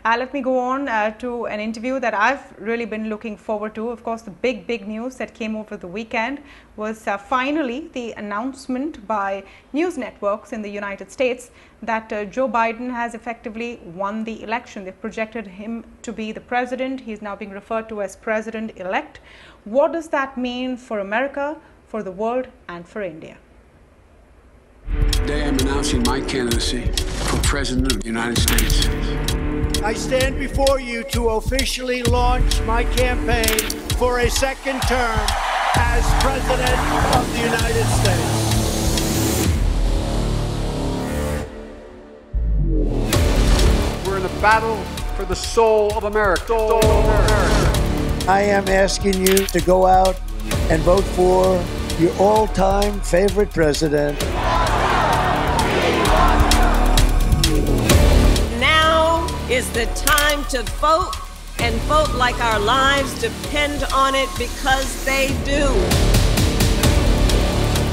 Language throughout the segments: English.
Let me go on to an interview that I've really been looking forward to. Of course, the big news that came over the weekend was finally the announcement by news networks in the United States that Joe Biden has effectively won the election. They've projected him to be the president. He's now being referred to as president-elect. What does that mean for America, for the world, and for India? Today I'm announcing my candidacy for President of the United States. I stand before you to officially launch my campaign for a second term as President of the United States. We're in a battle for the soul of America. I am asking you to go out and vote for your all-time favorite president. Now is the time to vote, and vote like our lives depend on it, because they do.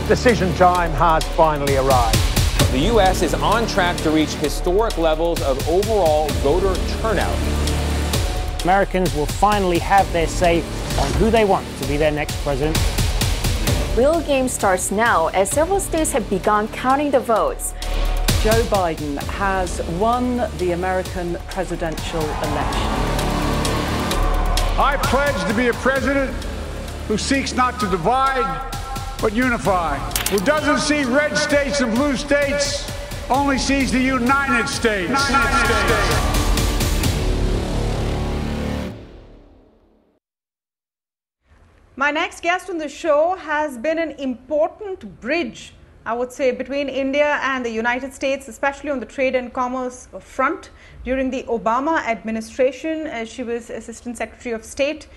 Decision time has finally arrived. The U.S. is on track to reach historic levels of overall voter turnout. Americans will finally have their say on who they want to be their next president. Real game starts now as several states have begun counting the votes. Joe Biden has won the American presidential election. I pledge to be a president who seeks not to divide, but unify, who doesn't see red states and blue states, only sees the United States. My next guest on the show has been an important bridge, I would say, between India and the United States, especially on the trade and commerce front. During the Obama administration, she was Assistant Secretary of State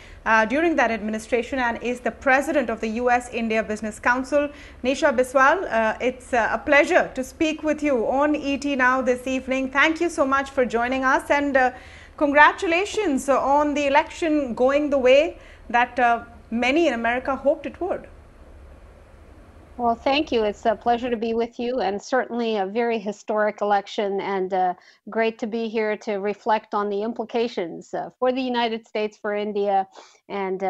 during that administration and is the president of the US-India Business Council. Nisha Biswal, it's a pleasure to speak with you on ET Now this evening. Thank you so much for joining us, and congratulations on the election going the way that many in America hoped it would. Well, thank you. It's a pleasure to be with you, and certainly a very historic election, and great to be here to reflect on the implications for the United States, for India, and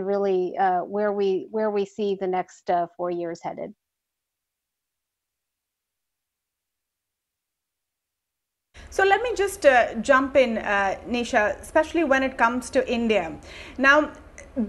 really where we see the next 4 years headed. So let me just jump in, Nisha, especially when it comes to India. Now,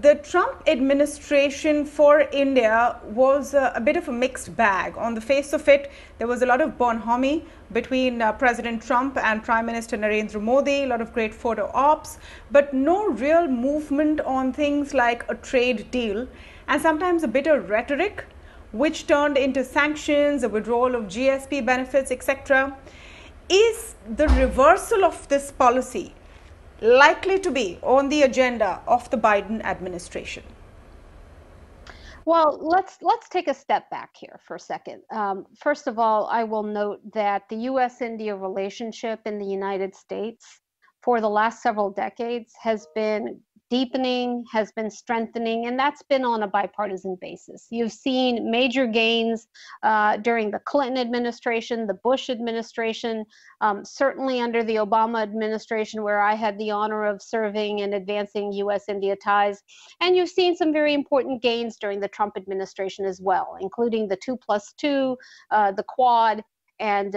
the Trump administration for India was a bit of a mixed bag. On the face of it, there was a lot of bonhomie between President Trump and Prime Minister Narendra Modi, a lot of great photo ops, but no real movement on things like a trade deal, and sometimes a bit of rhetoric, which turned into sanctions, a withdrawal of GSP benefits, etc. Is the reversal of this policy likely to be on the agenda of the Biden administration? Well, let's take a step back here for a second. First of all, I will note that the U.S.-India relationship in the United States for the last several decades has been deepening, has been strengthening, and that's been on a bipartisan basis. You've seen major gains during the Clinton administration, the Bush administration, certainly under the Obama administration, where I had the honor of serving and advancing U.S.-India ties. And you've seen some very important gains during the Trump administration as well, including the 2+2, the Quad, and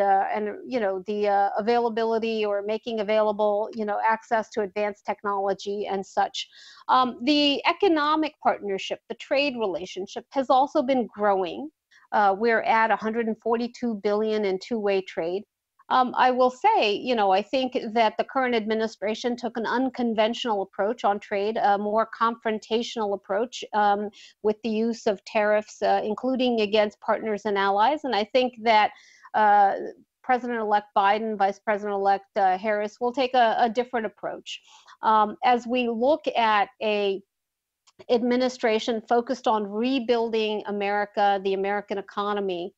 you know, the availability or making available, you know, access to advanced technology and such. The economic partnership, the trade relationship, has also been growing. We're at 142 billion in two-way trade. I will say, you know, I think that the current administration took an unconventional approach on trade, a more confrontational approach with the use of tariffs, including against partners and allies. And I think that President-elect Biden, Vice President-elect Harris will take a different approach. As we look at a administration focused on rebuilding America, the American economy,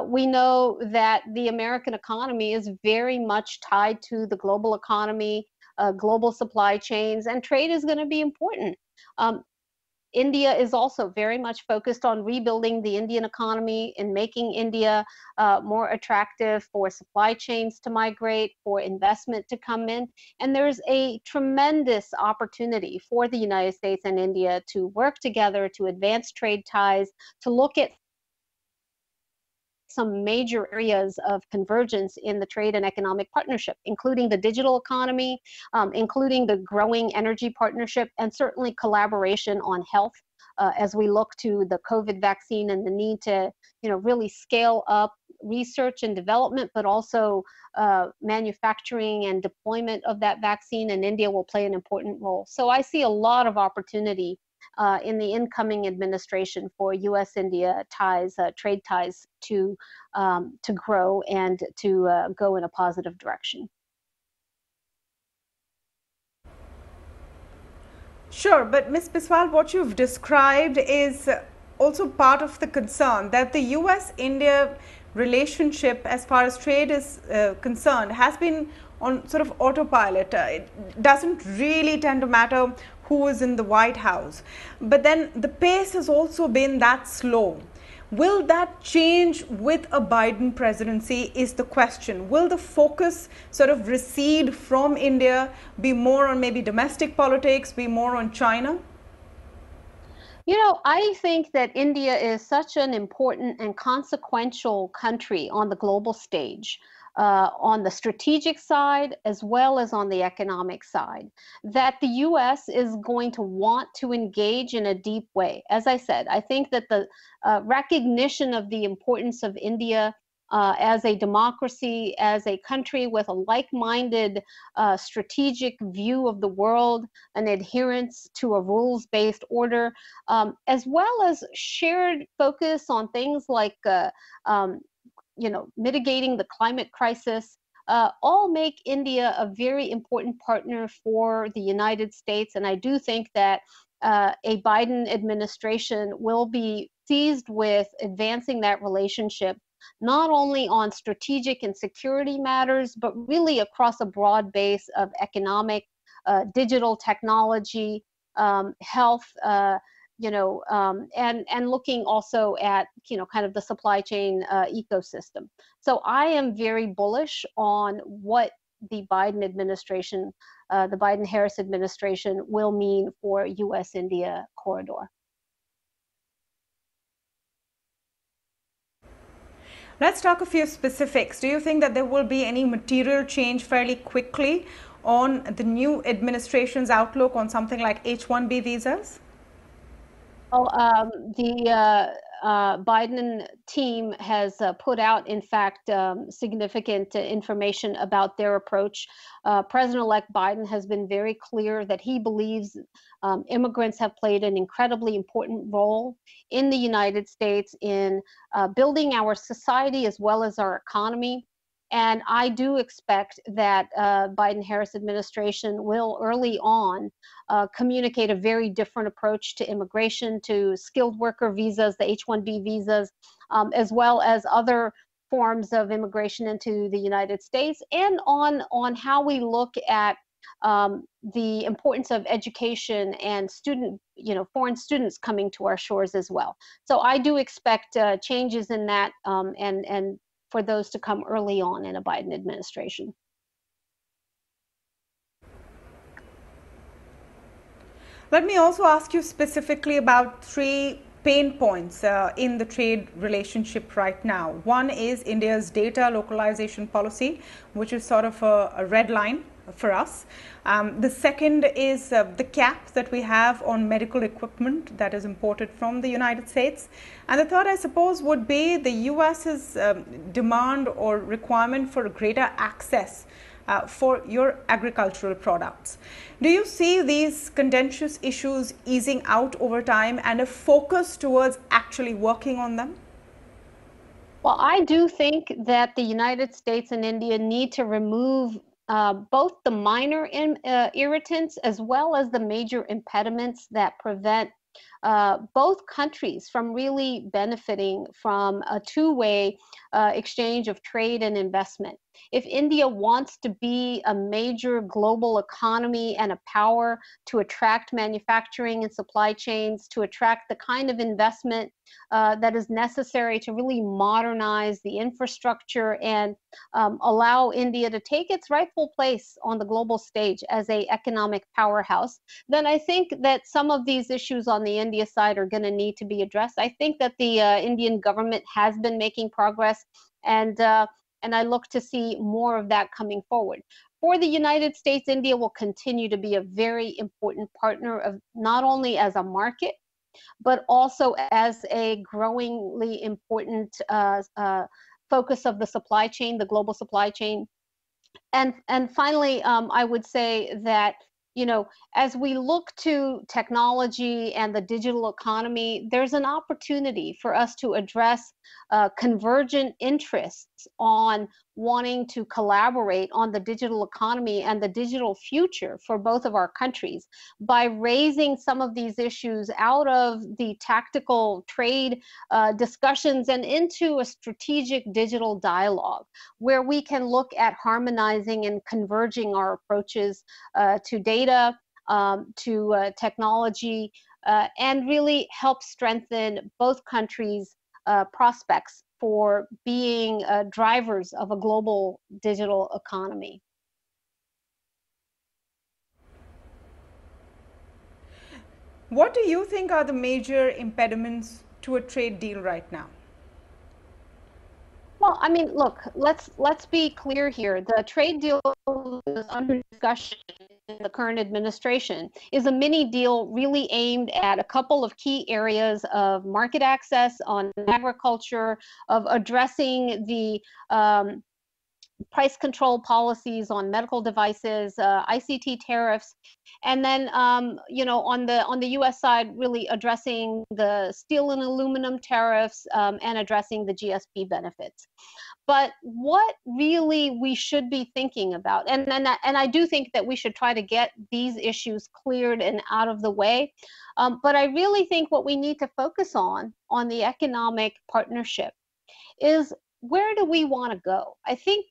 we know that the American economy is very much tied to the global economy, global supply chains, and trade is going to be important. India is also very much focused on rebuilding the Indian economy and making India more attractive for supply chains to migrate, for investment to come in. And there's a tremendous opportunity for the United States and India to work together, to advance trade ties, to look at some major areas of convergence in the trade and economic partnership, including the digital economy, including the growing energy partnership, and certainly collaboration on health as we look to the COVID vaccine and the need to, really scale up research and development, but also manufacturing and deployment of that vaccine, and India will play an important role. So I see a lot of opportunity in the incoming administration for U.S.-India ties, trade ties, to grow and to go in a positive direction. Sure, but Ms. Biswal, what you've described is also part of the concern that the U.S.-India relationship, as far as trade is concerned, has been on sort of autopilot. It doesn't really tend to matter who is in the White House. But then the pace has also been that slow. Will that change with a Biden presidency is the question. Will the focus sort of recede from India, be more on maybe domestic politics, be more on China? I think that India is such an important and consequential country on the global stage, on the strategic side as well as on the economic side, that the U.S. is going to want to engage in a deep way. As I said, I think that the recognition of the importance of India as a democracy, as a country with a like-minded strategic view of the world, an adherence to a rules-based order, as well as shared focus on things like mitigating the climate crisis, all make India a very important partner for the United States. And I do think that a Biden administration will be seized with advancing that relationship, not only on strategic and security matters, but really across a broad base of economic, digital technology, health, and looking also at, kind of the supply chain ecosystem. So I am very bullish on what the Biden administration, the Biden-Harris administration will mean for U.S.-India corridor. Let's talk a few specifics. Do you think that there will be any material change fairly quickly on the new administration's outlook on something like H-1B visas? Well, the Biden team has put out, in fact, significant information about their approach. President-elect Biden has been very clear that he believes immigrants have played an incredibly important role in the United States in building our society as well as our economy. And I do expect that Biden-Harris administration will early on communicate a very different approach to immigration, to skilled worker visas, the H-1B visas, as well as other forms of immigration into the United States, and on how we look at the importance of education and foreign students coming to our shores as well. So I do expect changes in that, and for those to come early on in a Biden administration. Let me also ask you specifically about three pain points in the trade relationship right now. One is India's data localization policy, which is sort of a red line for us. The second is the cap that we have on medical equipment that is imported from the United States. And the third, I suppose, would be the US's demand or requirement for greater access for your agricultural products. Do you see these contentious issues easing out over time and a focus towards actually working on them? Well, I do think that the United States and India need to remove both the minor irritants as well as the major impediments that prevent both countries from really benefiting from a two-way exchange of trade and investment. If India wants to be a major global economy and a power to attract manufacturing and supply chains, to attract the kind of investment that is necessary to really modernize the infrastructure and allow India to take its rightful place on the global stage as an economic powerhouse, then I think that some of these issues on the India side are going to need to be addressed. I think that the Indian government has been making progress, and I look to see more of that coming forward. For the United States, India will continue to be a very important partner of not only as a market, but also as a growingly important focus of the supply chain, the global supply chain. And finally, I would say that, you know, as we look to technology and the digital economy, there's an opportunity for us to address convergent interests on wanting to collaborate on the digital economy and the digital future for both of our countries by raising some of these issues out of the tactical trade discussions and into a strategic digital dialogue where we can look at harmonizing and converging our approaches to data, to technology, and really help strengthen both countries' prospects for being drivers of a global digital economy. What do you think are the major impediments to a trade deal right now? Well, I mean, look, let's be clear here. The trade deal is under discussion in the current administration is a mini deal really aimed at a couple of key areas of market access on agriculture, of addressing the price control policies on medical devices, ICT tariffs, and then you know, on the U.S. side, really addressing the steel and aluminum tariffs and addressing the GSP benefits. But what really we should be thinking about, and I do think that we should try to get these issues cleared and out of the way. But I really think what we need to focus on the economic partnership is, where do we want to go? I think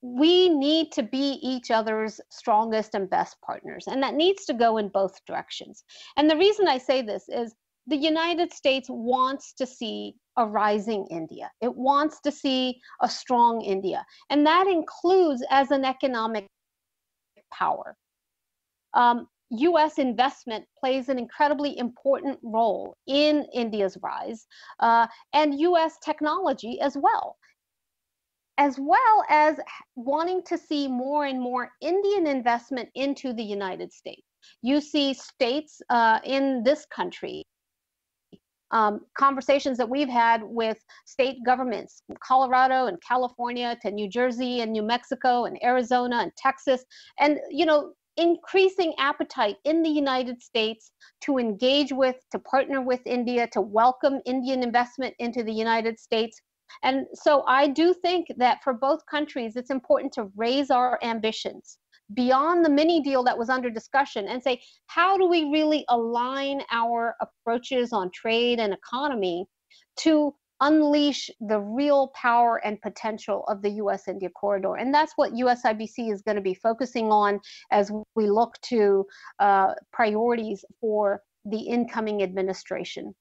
we need to be each other's strongest and best partners, and that needs to go in both directions. And the reason I say this is the United States wants to see a rising India. It wants to see a strong India, and that includes as an economic power. U.S. investment plays an incredibly important role in India's rise, and U.S. technology as well as wanting to see more and more Indian investment into the United States. You see states in this country, conversations that we've had with state governments, Colorado and California to New Jersey and New Mexico and Arizona and Texas, and, you know, increasing appetite in the United States to engage with, to partner with India, to welcome Indian investment into the United States. And so I do think that for both countries, it's important to raise our ambitions beyond the mini deal that was under discussion and say, how do we really align our approaches on trade and economy to unleash the real power and potential of the U.S.-India corridor? And that's what USIBC is going to be focusing on as we look to priorities for the incoming administration.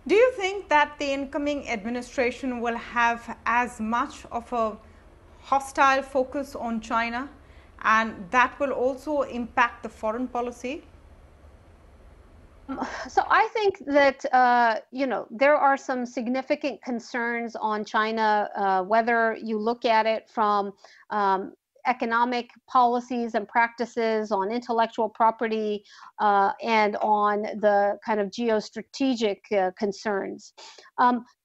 Do you think that the incoming administration will have as much of a hostile focus on China, and that will also impact the foreign policy? So I think that, you know, there are some significant concerns on China, whether you look at it from economic policies and practices, on intellectual property, and on the kind of geostrategic concerns.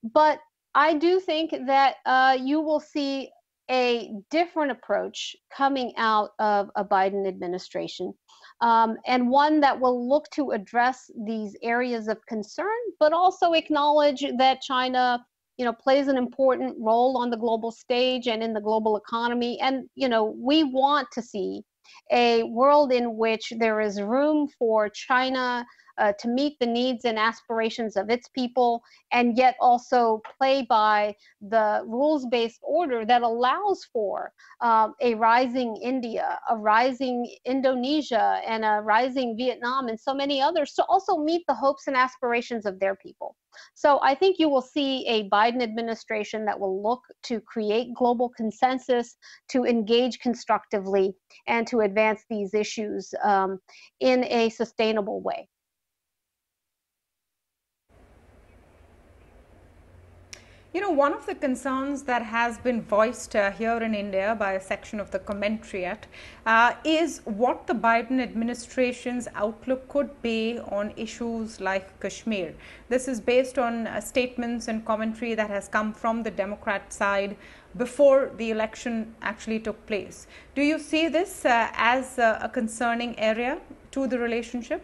But I do think that you will see a different approach coming out of a Biden administration, and one that will look to address these areas of concern, but also acknowledge that China, you know, plays an important role on the global stage and in the global economy. And, you know, we want to see a world in which there is room for China to meet the needs and aspirations of its people, and yet also play by the rules-based order that allows for a rising India, a rising Indonesia, and a rising Vietnam, and so many others to also meet the hopes and aspirations of their people. So I think you will see a Biden administration that will look to create global consensus, to engage constructively, and to advance these issues in a sustainable way. You know, one of the concerns that has been voiced here in India by a section of the commentariat is what the Biden administration's outlook could be on issues like Kashmir. This is based on statements and commentary that has come from the Democrat side before the election actually took place. Do you see this as a concerning area to the relationship?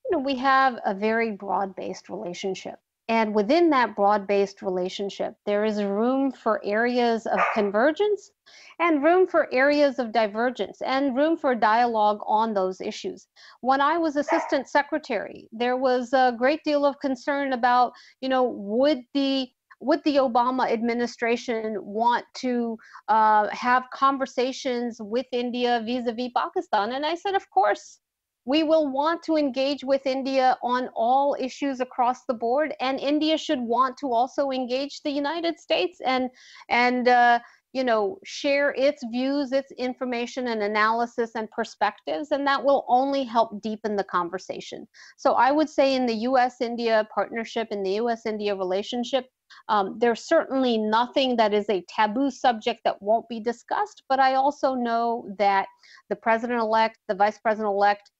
You know, we have a very broad-based relationship. And within that broad-based relationship, there is room for areas of convergence and room for areas of divergence and room for dialogue on those issues. When I was assistant secretary, there was a great deal of concern about, you know, would the Obama administration want to have conversations with India vis-a-vis Pakistan? And I said, of course. We will want to engage with India on all issues across the board, and India should want to also engage the United States and you know, share its views, its information and analysis and perspectives, and that will only help deepen the conversation. So I would say in the U.S.-India partnership, in the U.S.-India relationship, there's certainly nothing that is a taboo subject that won't be discussed, but I also know that the president-elect, the vice president-elect,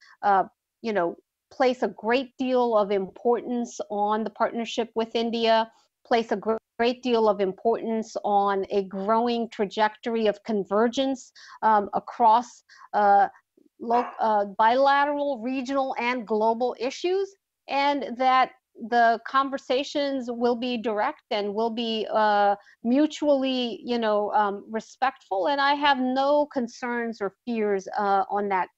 you know, place a great deal of importance on the partnership with India, place a great deal of importance on a growing trajectory of convergence across bilateral, regional, and global issues, and that the conversations will be direct and will be mutually, you know, respectful. And I have no concerns or fears on that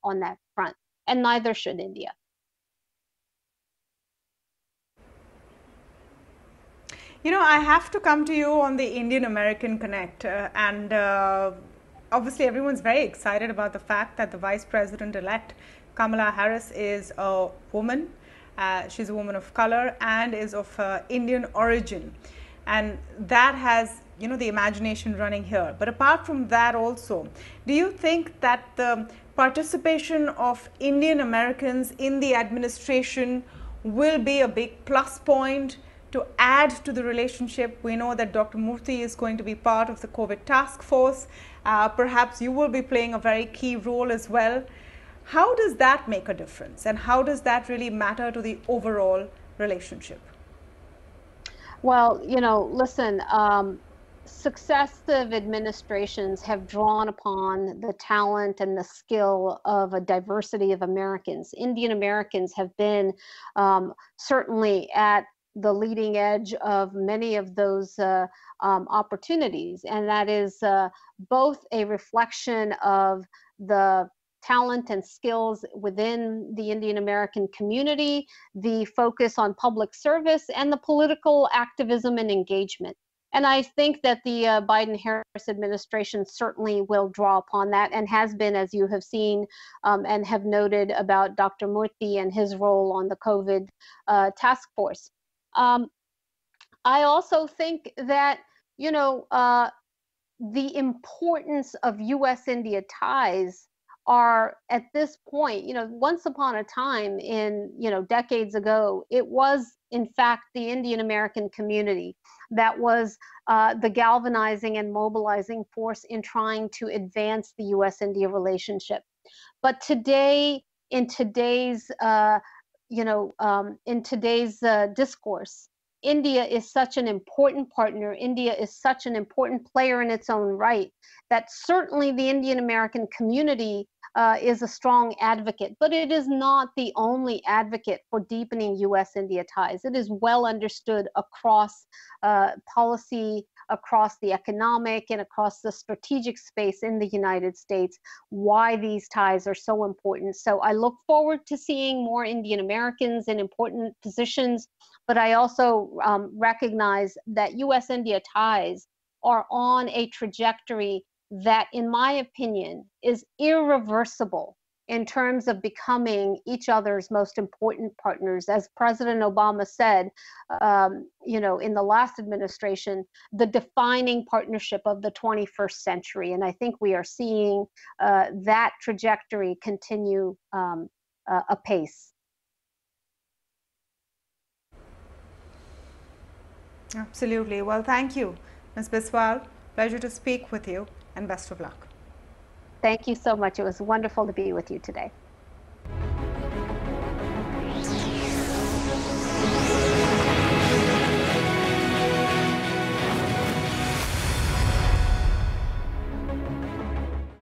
front, and neither should India. You know, I have to come to you on the Indian-American Connect, and obviously everyone's very excited about the fact that the Vice President-elect Kamala Harris is a woman. She's a woman of color and is of Indian origin, and that has, you know, the imagination running here. But apart from that also, do you think that the participation of Indian Americans in the administration will be a big plus point to add to the relationship? We know that Dr. Murthy is going to be part of the COVID task force. Perhaps you will be playing a very key role as well. How does that make a difference, and how does that really matter to the overall relationship? Well, you know, listen, successive administrations have drawn upon the talent and the skill of a diversity of Americans. Indian Americans have been certainly at the leading edge of many of those opportunities, and that is both a reflection of the talent and skills within the Indian American community, the focus on public service, and the political activism and engagement. And I think that the Biden-Harris administration certainly will draw upon that, and has been, as you have seen and have noted about Dr. Murthy and his role on the COVID task force. I also think that, you know, the importance of U.S.-India ties are at this point, you know, once upon a time in, you know, decades ago, it was in fact the Indian American community that was the galvanizing and mobilizing force in trying to advance the U.S.-India relationship. But today, in today's, discourse, India is such an important partner. India is such an important player in its own right that certainly the Indian American community is a strong advocate, but it is not the only advocate for deepening U.S.-India ties. It is well understood across policy across the economic and across the strategic space in the United States, why these ties are so important. So I look forward to seeing more Indian Americans in important positions, but I also recognize that U.S.-India ties are on a trajectory that, in my opinion, is irreversible in terms of becoming each other's most important partners. As President Obama said, in the last administration, the defining partnership of the 21st century. And I think we are seeing that trajectory continue apace. Absolutely. Well, thank you, Ms. Biswal. Pleasure to speak with you, and best of luck. Thank you so much. It was wonderful to be with you today.